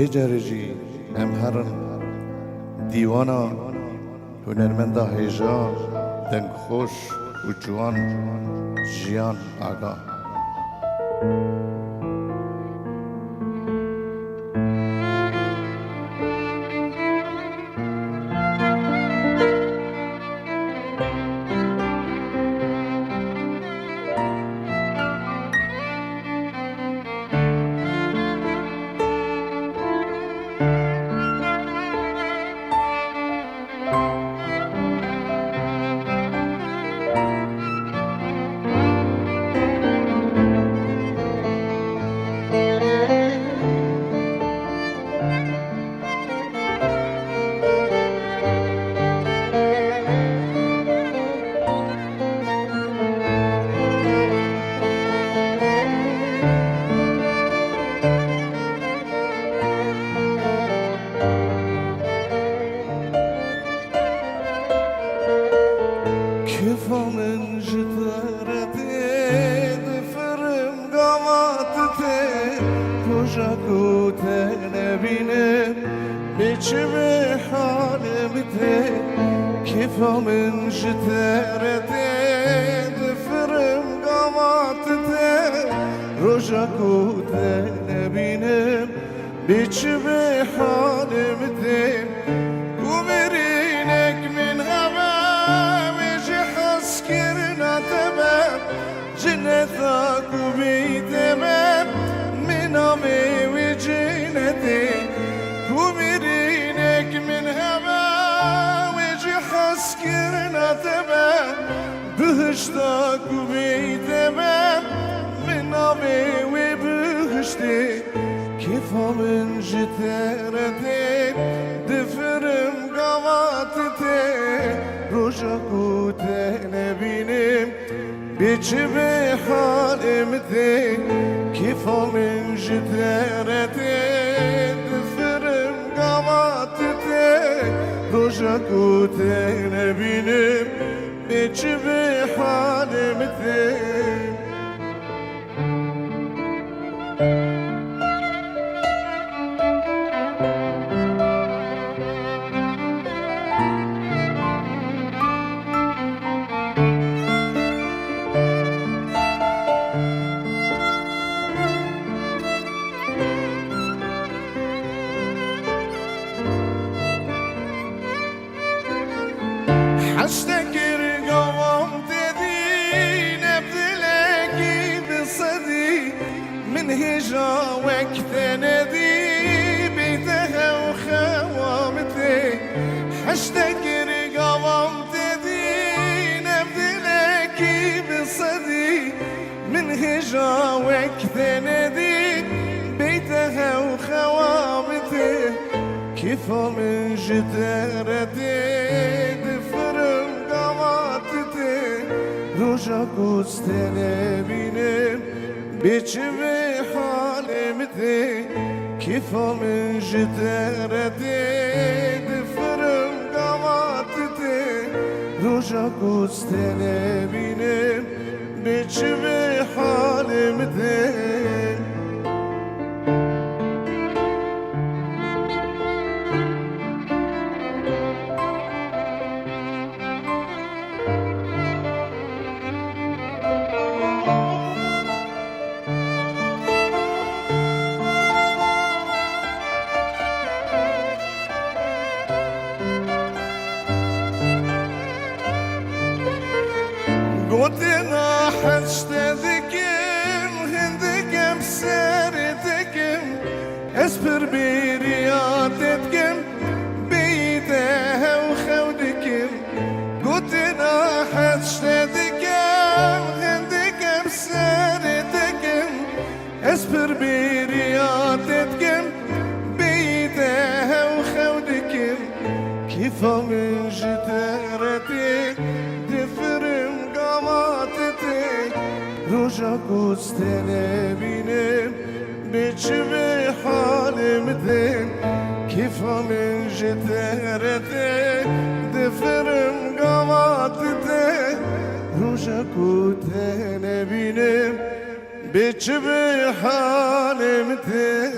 جرجی ام هرن دیوانا هنرمندا هیجا دنگ خوش و جوان جیان آگاه من جترتي دفرم قاماتتي روجاكو تنبيني بيشبه حالمتي كيف من جترتي دفرم قاماتتي روجاكو تنبيني بيشبه حالمتي ومرينك من جنتك وبيتمام من أمي وجنتي ومرينك من هوا وجي حسكرنا تمام بهشتك وبيتمام من أمي وبهشتي كيف من جترتي دفرم قواتتي روجك وتنبيني بيشبه حالمتي كيف من جدارتي دفرم قواتتي روجك وتنبيني بيشبه حالمتي حشتكر قوام تدين ابتلاكي بصدي من هجا وقت ندي بيتها وخوامتي حشتكر قوام تدين ابتلاكي بصدي من هجا وقت ندي بيتها وخوامتي كيف من جدارتي روجك وستنبيني بيشبه حالمتي كيف من جدارتي دفرم قواتتي روجك وستنبيني بيشبه حالمتي قلتنا حشتذكم هندكم سارتكم اسبر برياضتكم بيدها وخودكم قلتنا حشتذكم هندكم سارتكم اسبر برياضتكم بيدها وخودكم كيف من جدارتك دفرم روجك وستنبيني بيشبه حالمتي كيف من جدارتي دفرم قواتتي روجك وتنبيني بيشبه حالمتي